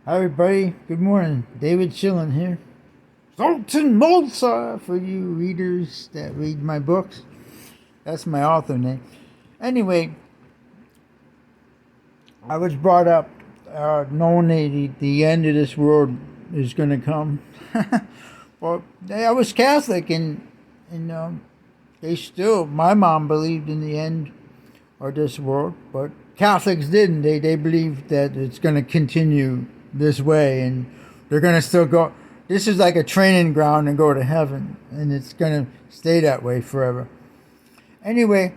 Hi everybody, good morning. David Schillen here. Sultan Molsa for you readers that read my books. That's my author name. Anyway, I was brought up knowing the end of this world is going to come. Well, I was Catholic and they still, my mom believed in the end of this world, but Catholics didn't. They believed that it's going to continue this way and they're going to still go. This is like a training ground and go to heaven, and it's going to stay that way forever. Anyway,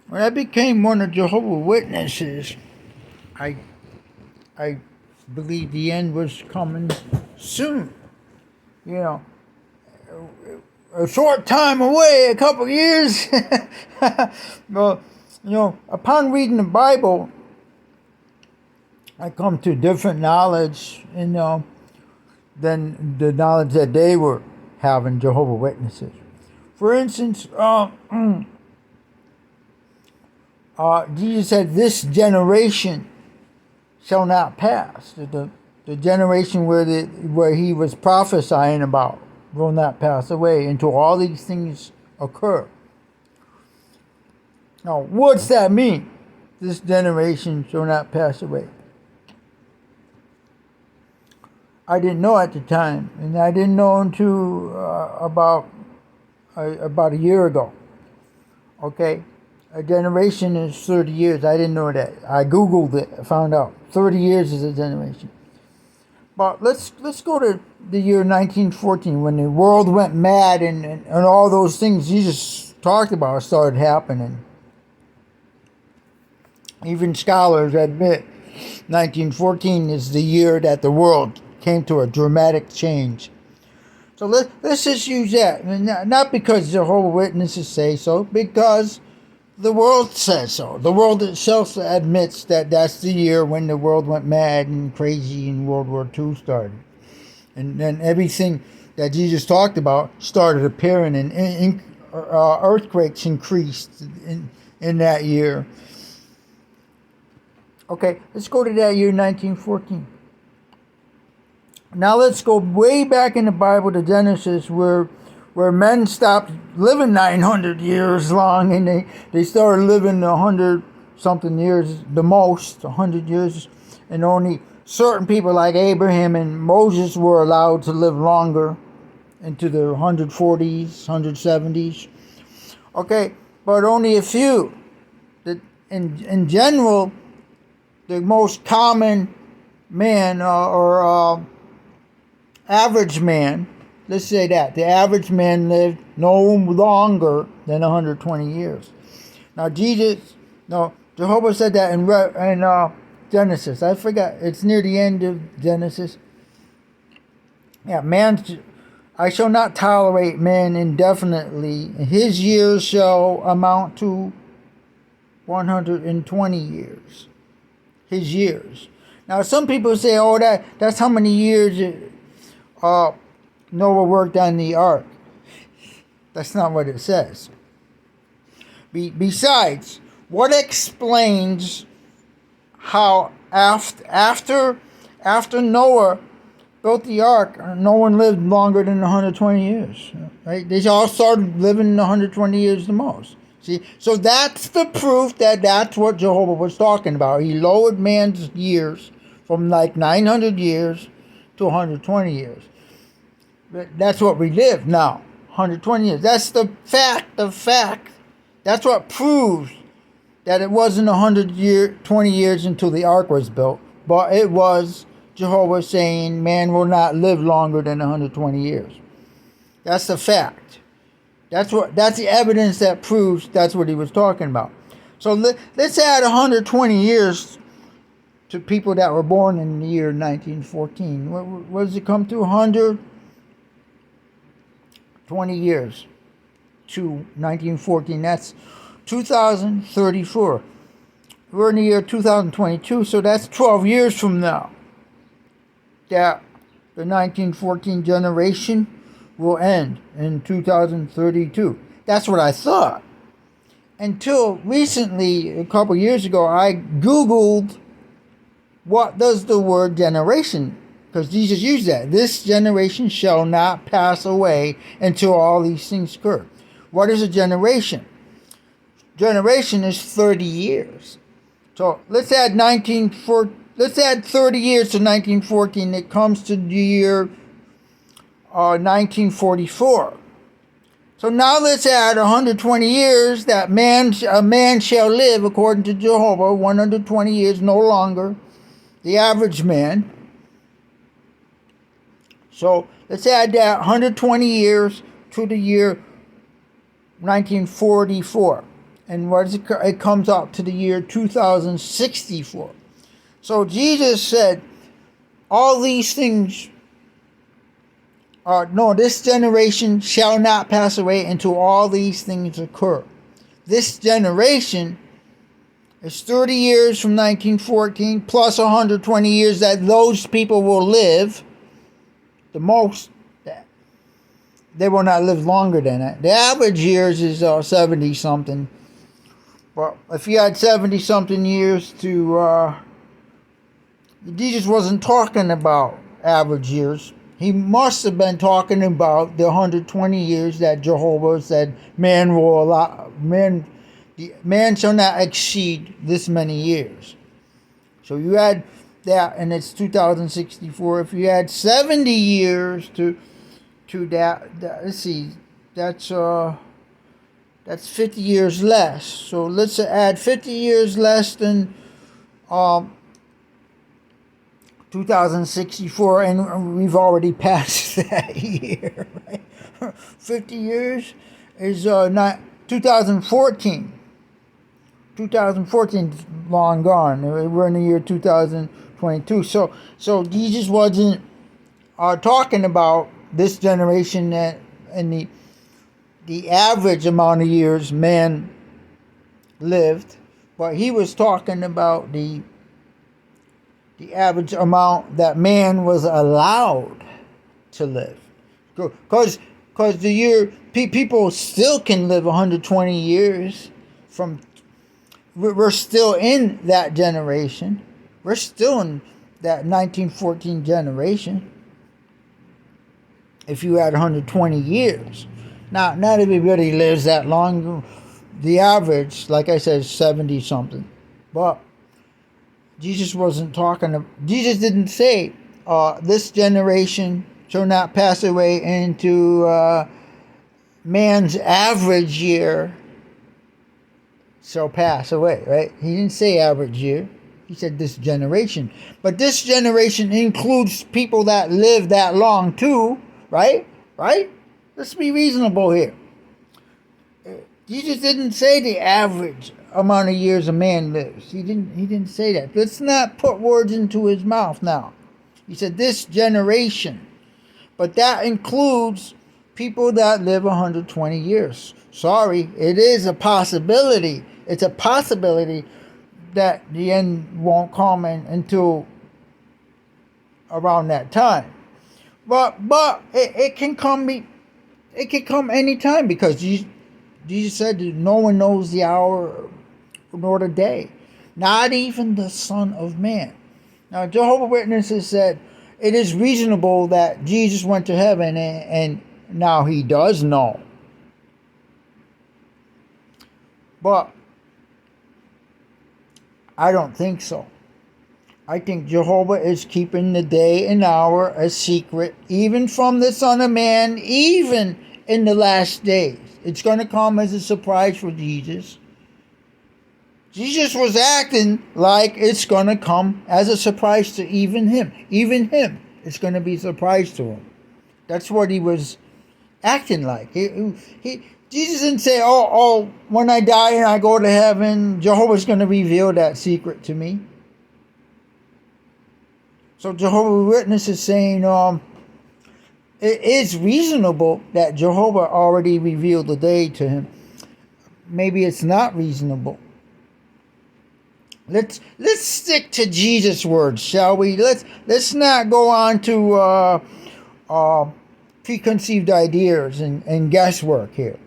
when I became one of Jehovah's Witnesses, I believed the end was coming soon. You know, a short time away, a couple years. Well, upon reading the Bible, I come to different knowledge, than the knowledge that they were having, Jehovah's Witnesses. For instance, Jesus said, "This generation shall not pass." The generation where he was prophesying about will not pass away until all these things occur. Now, what's that mean? This generation shall not pass away. I didn't know at the time, and I didn't know until about a year ago. Okay, a generation is 30 years. I didn't know that. I Googled it, found out 30 years is a generation. But let's go to the year 1914 when the world went mad and all those things Jesus talked about started happening. Even scholars admit 1914 is the year that the world came to a dramatic change. So let's just use that. Not because Jehovah's Witnesses say so, because the world says so. The world itself admits that that's the year when the world went mad and crazy and World War II started. And then everything that Jesus talked about started appearing, and earthquakes increased in that year. Okay, let's go to that year 1914. Now let's go way back in the Bible to Genesis where men stopped living 900 years long and they started living 100-something years, the most, 100 years, and only certain people like Abraham and Moses were allowed to live longer into the 140s, 170s. Okay, but only a few. In general, the most common man or average man, let's say that, the average man lived no longer than 120 years. Now Jehovah said that in Genesis. I forgot, it's near the end of Genesis. Yeah, I shall not tolerate man indefinitely. His years shall amount to 120 years. His years. Now some people say, oh, that's how many years Noah worked on the ark. That's not what it says. Besides, what explains how after Noah built the ark, no one lived longer than 120 years. Right? They all started living 120 years the most. See, so that's the proof that that's what Jehovah was talking about. He lowered man's years from like 900 years to 120 years. That's what we live now, 120 years. That's the fact. That's what proves that it wasn't 20 years until the ark was built, but it was Jehovah saying man will not live longer than 120 years. That's the fact. That's the evidence that proves that's what he was talking about. So let's add 120 years to people that were born in the year 1914. What does it come to? 120 years to 1914. That's 2034. We're in the year 2022, so that's 12 years from now that the 1914 generation will end in 2032. That's what I thought. Until recently, a couple years ago, I Googled what does the word generation Because Jesus used that. This generation shall not pass away until all these things occur. What is a generation? Generation is 30 years. So let's add 30 years to 1914. It comes to the year 1944. So now let's add 120 years that a man shall live according to Jehovah. 120 years, no longer the average man. So let's add that 120 years to the year 1944. And what is it? It comes out to the year 2064. So Jesus said, all these things, this generation shall not pass away until all these things occur. This generation is 30 years from 1914 plus 120 years that those people will live. The most, they will not live longer than that. The average years is 70-something. But if you had 70-something years to, Jesus wasn't talking about average years. He must have been talking about the 120 years that Jehovah said man shall not exceed this many years. So you add that, and it's 2064. If you add 70 years to that, let's see, that's 50 years less. So let's add 50 years less than 2064, and we've already passed that year. Right? 50 years is not 2014. 2014 is long gone. We're in the year 2022. So Jesus wasn't talking about this generation and the average amount of years man lived, but he was talking about the average amount that man was allowed to live. Because the year people still can live 120 years from. We're still in that generation. We're still in that 1914 generation. If you add 120 years. Now, not everybody lives that long. The average, like I said, is 70-something. But Jesus didn't say, this generation shall not pass away into man's average year shall pass away, right? He didn't say average year. He said this generation. But this generation includes people that live that long too, right? Right? Let's be reasonable here. Jesus didn't say the average amount of years a man lives. He didn't say that. Let's not put words into his mouth now. He said this generation. But that includes people that live 120 years. Sorry, it is a possibility. It's a possibility that the end won't come until around that time. But it can come. It can come anytime, because Jesus said that no one knows the hour nor the day, not even the Son of Man. Now, Jehovah's Witnesses said it is reasonable that Jesus went to heaven, and now he does know. But I don't think so. I think Jehovah is keeping the day and hour a secret, even from the Son of Man, even in the last days. It's going to come as a surprise for Jesus. Jesus was acting like it's going to come as a surprise to even him. Even him, it's going to be a surprise to him. That's what he was acting like. Jesus didn't say, oh, when I die and I go to heaven, Jehovah's going to reveal that secret to me. So Jehovah's Witness is saying it is reasonable that Jehovah already revealed the day to him. Maybe it's not reasonable. Let's stick to Jesus' words, shall we? Let's not go on to preconceived ideas and guesswork here.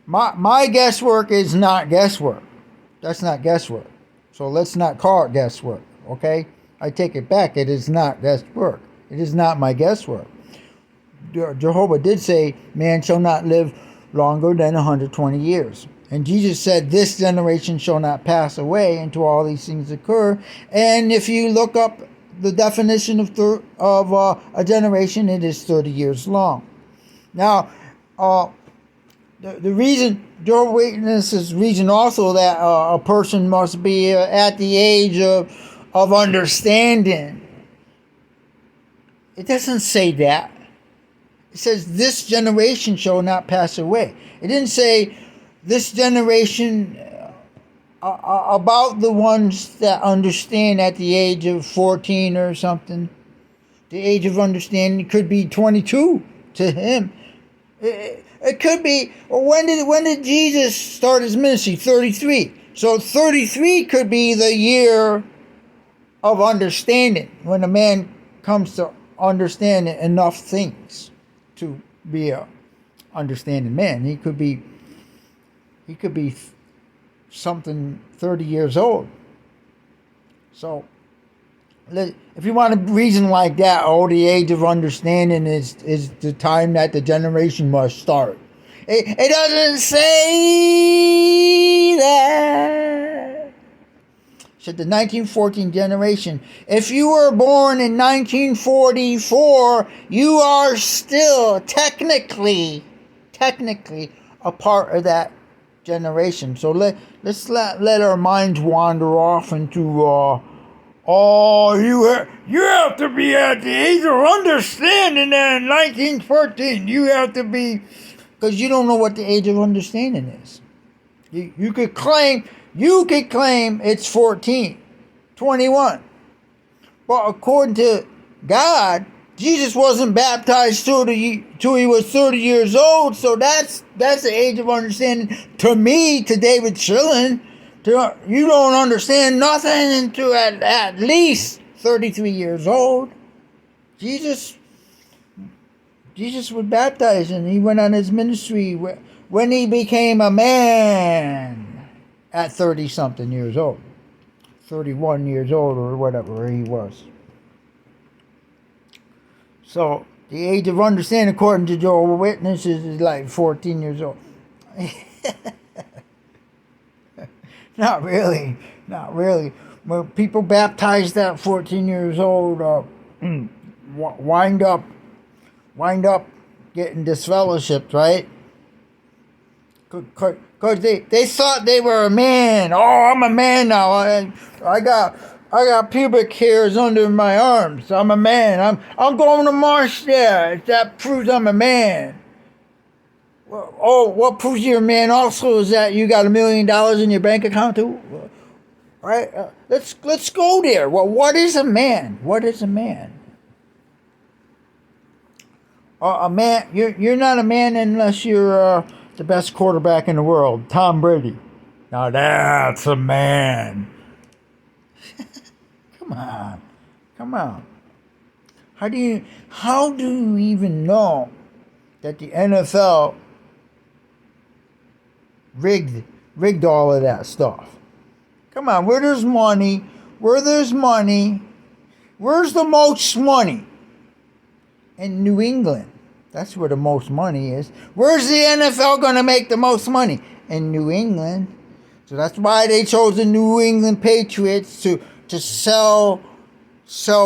My guesswork is not guesswork. That's not guesswork. So let's not call it guesswork, okay? I take it back. It is not guesswork. It is not my guesswork. Jehovah did say, man shall not live longer than 120 years. And Jesus said, this generation shall not pass away until all these things occur. And if you look up the definition of a generation, it is 30 years long. Now, the reason, Jehovah's Witnesses reason also that a person must be at the age of understanding. It doesn't say that. It says, this generation shall not pass away. It didn't say this generation about the ones that understand at the age of 14 or something. The age of understanding could be 22 to him. It could be, when did Jesus start his ministry? 33. So 33 could be the year of understanding, when a man comes to understand enough things to be a understanding man. He could be something 30 years old. So if you want a reason like that, the age of understanding is the time that the generation must start. It doesn't say that. It said the 1914 generation. If you were born in 1944, you are still technically a part of that generation. So let's let our minds wander off into you have to be at the age of understanding in 1914. You have to be, because you don't know what the age of understanding is. You could claim it's 14, 21. But according to God, Jesus wasn't baptized till he was 30 years old, so that's the age of understanding to me, to David Schilling. You don't understand nothing until at least 33 years old. Jesus was baptized and he went on his ministry when he became a man at 30-something years old. 31 years old or whatever he was. So, the age of understanding, according to Jehovah's Witnesses, is like 14 years old. Not really. When people baptized at 14 years old wind up getting disfellowshipped, right? Because they thought they were a man. Oh, I'm a man now. I got pubic hairs under my arms. I'm a man. I'm going to march there. That proves I'm a man. Oh, what proves you're a man also is that you got $1 million in your bank account too. Right? Let's go there. Well, what is a man? What is a man? A man. You're not a man unless you're the best quarterback in the world, Tom Brady. Now that's a man. Come on. How do you even know that the NFL rigged all of that stuff? Come on, where there's money, where's the most money? In New England. That's where the most money is. Where's the NFL going to make the most money? In New England. So that's why they chose the New England Patriots to sell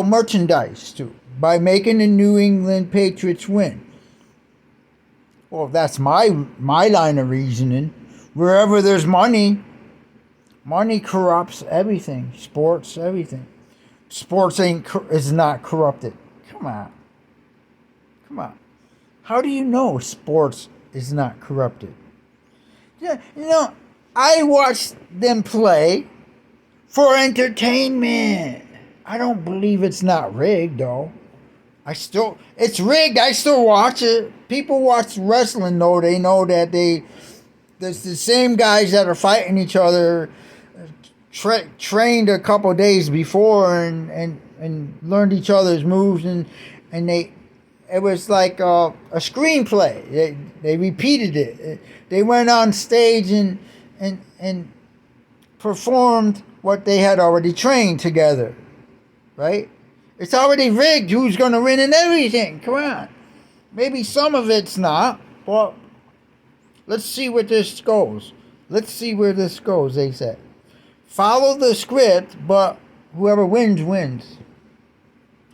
merchandise to, by making the New England Patriots win. Well, that's my line of reasoning. Wherever there's money corrupts everything. Sports, everything. Sports is not corrupted. Come on. How do you know sports is not corrupted? Yeah, I watch them play for entertainment. I don't believe it's not rigged, though. It's rigged. I still watch it. People watch wrestling, though. They know that there's the same guys that are fighting each other, trained a couple of days before and learned each other's moves, and it was like a screenplay. They repeated it. They went on stage and performed what they had already trained together, right? It's already rigged. Who's going to win and everything? Come on. Maybe some of it's not, but let's see where this goes. Let's see where this goes, they said. Follow the script, but whoever wins, wins.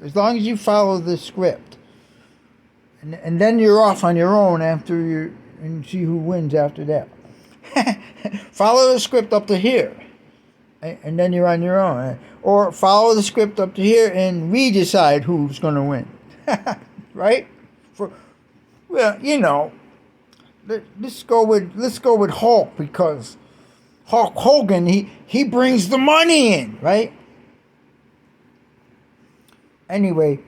As long as you follow the script. And then you're off on your own after you and see who wins after that. Follow the script up to here. And then you're on your own. Or follow the script up to here and we decide who's going to win. Right? Well, you know, let's go with Hulk, because Hulk Hogan, he brings the money in, right? Anyway,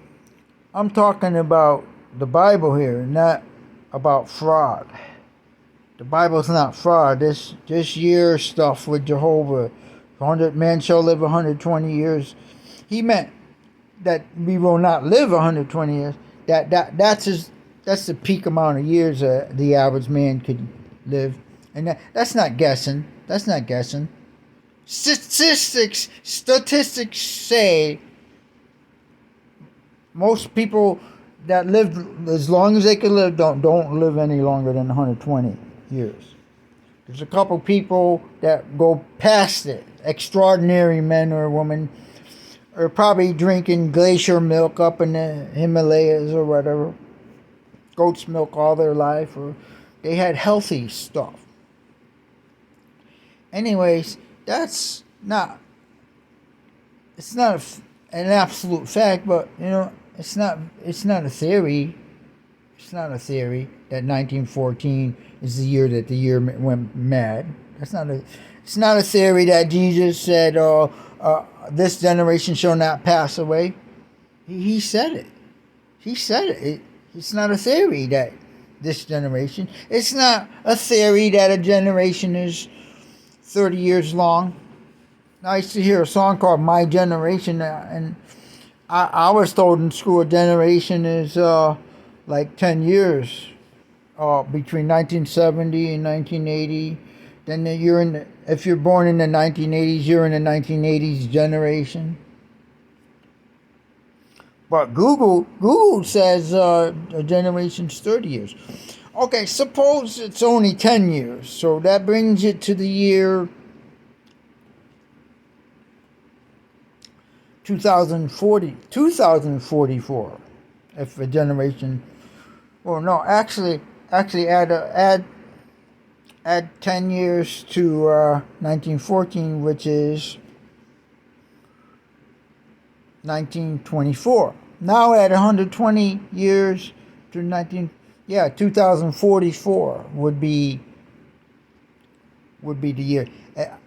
I'm talking about the Bible here, not about fraud. The Bible's not fraud. This year stuff with Jehovah, 100 man shall live 120 years. He meant that we will not live 120 years. That's the peak amount of years the average man could live, and that's not guessing. That's not guessing. Statistics say most people that live as long as they can live don't live any longer than 120 years. There's a couple people that go past it. Extraordinary men or women are probably drinking glacier milk up in the Himalayas or whatever. Goat's milk all their life, or they had healthy stuff. Anyways, it's not an absolute fact, but you know, it's not a theory. It's not a theory that 1914 is the year that the year went mad. It's not a theory that Jesus said, this generation shall not pass away. He said it. He said it. It's not a theory that this generation. It's not a theory that a generation is 30 years long. I used to hear a song called My Generation, and I was told in school a generation is like 10 years, between 1970 and 1980. Then if you're born in the 1980s, you're in the 1980s generation. But Google says a generation's 30 years. Okay, suppose it's only 10 years. So that brings it to the year 2044. If a generation, well, no, actually add 10 years to 1914, which is 1924. Now add 120 years to 2044 would be the year.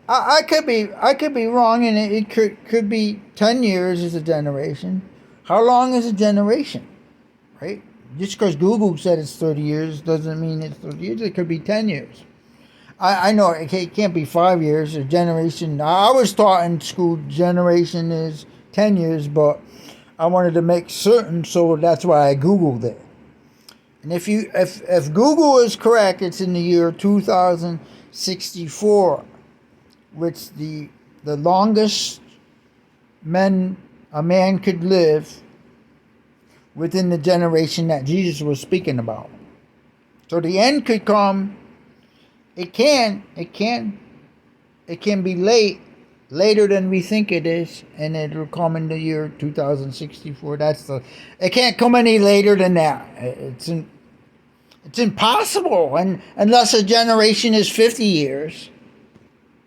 I could be wrong, and it could be 10 years is a generation. How long is a generation, right? Just because Google said it's 30 years doesn't mean it's 30 years. It could be 10 years. I know it can't be 5 years. A generation. I was taught in school generation is 10 years, but I wanted to make certain, so that's why I Googled it. And if Google is correct, it's in the year 2064, which the longest a man could live within the generation that Jesus was speaking about. So the end could come. It can be later than we think it is, and it will come in the year 2064. It can't come any later than that. It's impossible, and unless a generation is 50 years,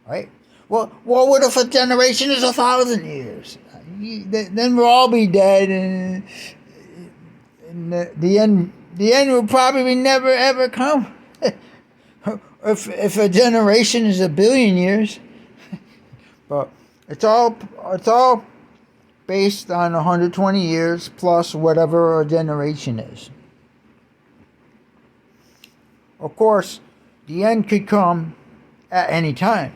right? Well, what if a generation is 1,000 years? Then we'll all be dead, and the end will probably never ever come. If a generation is 1 billion years. But it's all based on 120 years plus whatever a generation is. Of course, the end could come at any time.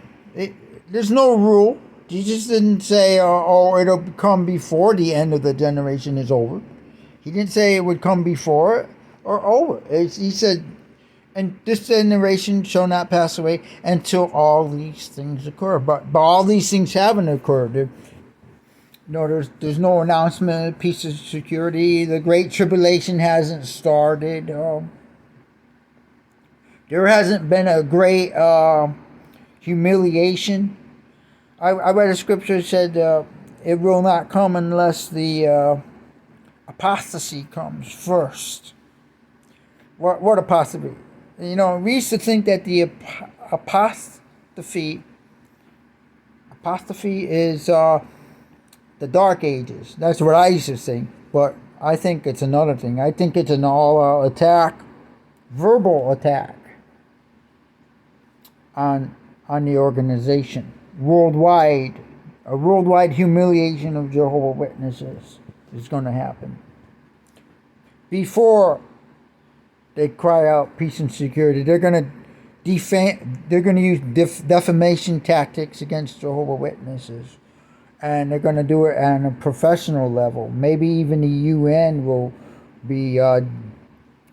There's no rule. Jesus didn't say, it'll come before the end of the generation is over. He didn't say it would come before it or over. He said, and this generation shall not pass away until all these things occur. But all these things haven't occurred. there's no announcement of peace and security. The Great Tribulation hasn't started. There hasn't been a great humiliation. I read a scripture that said it will not come unless the apostasy comes first. What apostasy? We used to think that the apostasy is the Dark Ages. That's what I used to think, but I think it's another thing. I think it's an all-out attack, verbal attack on the organization worldwide. A worldwide humiliation of Jehovah's Witnesses is going to happen before they cry out peace and security. They're going to They're going to use defamation tactics against Jehovah's Witnesses, and they're going to do it on a professional level. Maybe even the UN will be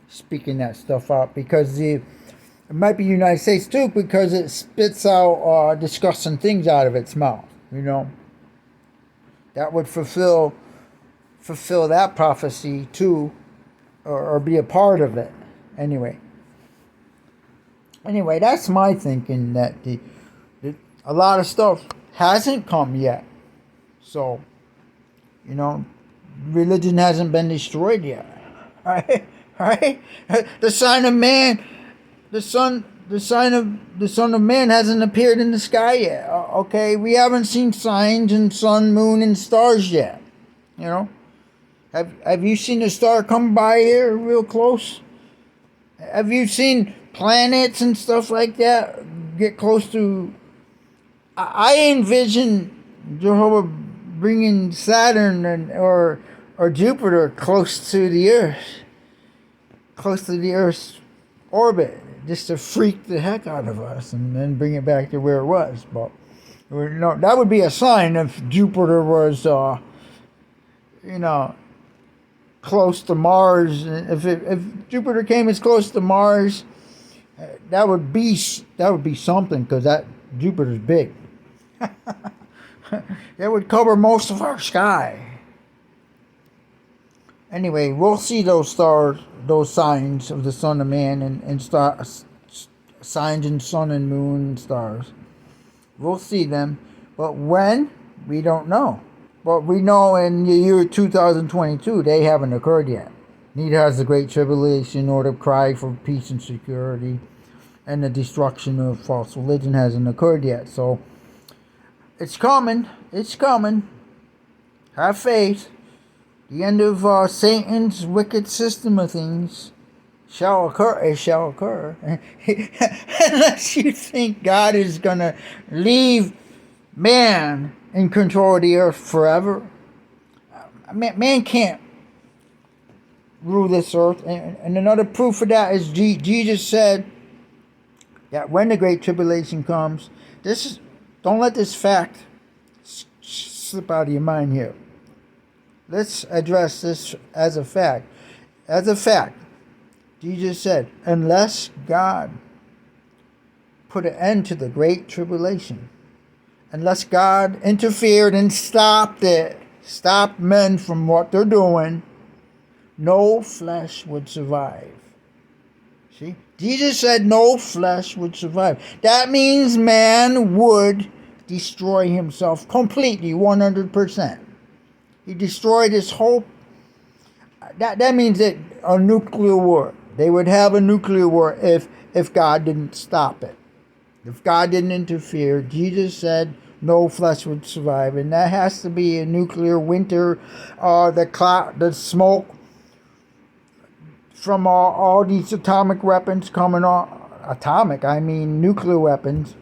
speaking that stuff out, because it might be the United States too, because it spits out disgusting things out of its mouth. That would fulfill that prophecy too, or be a part of it. Anyway, that's my thinking, that a lot of stuff hasn't come yet. So, religion hasn't been destroyed yet. Right? The sign of man, the son of man hasn't appeared in the sky yet. Okay, we haven't seen signs in sun, moon, and stars yet. Have you seen a star come by here real close? Have you seen planets and stuff like that get close to? I envision Jehovah bringing Saturn or Jupiter close to the Earth's orbit, just to freak the heck out of us and then bring it back to where it was. But that would be a sign if Jupiter was, close to Mars. If Jupiter came as close to Mars, that would be something, because that Jupiter's big. That would cover most of our sky. Anyway, we'll see those stars, those signs of the Son of Man and stars, signs in sun and moon and stars. We'll see them, but when, we don't know. But we know in the year 2022, they haven't occurred yet. Neither has the Great Tribulation or the cry for peace and security, and the destruction of false religion hasn't occurred yet. So, it's coming. It's coming. Have faith. The end of Satan's wicked system of things shall occur. It shall occur. Unless you think God is going to leave man in control of the earth forever. Man can't rule this earth. And another proof of that is Jesus said that when the Great Tribulation comes, don't let this fact slip out of your mind here. Let's address this as a fact. As a fact, Jesus said, unless God put an end to the Great Tribulation, unless God interfered and stopped men from what they're doing, no flesh would survive. See? Jesus said no flesh would survive. That means man would destroy himself completely, 100%. He destroyed his whole... That means that a nuclear war. They would have a nuclear war if God didn't stop it. If God didn't interfere. Jesus said no flesh would survive. And that has to be a nuclear winter. The smoke from all these atomic weapons coming on. Nuclear weapons.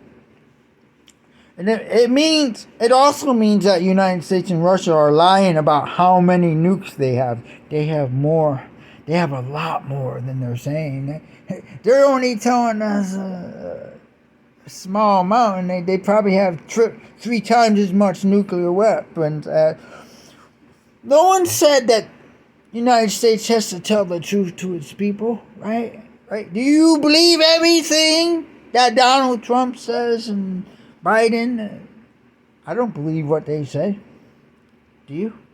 And it also means that United States and Russia are lying about how many nukes they have. They have more. They have a lot more than they're saying. They're only telling us a small amount, and they probably have 3 times as much nuclear weapons. No one said that the United States has to tell the truth to its people, right? Right? Do you believe everything that Donald Trump says and Biden? I don't believe what they say. Do you?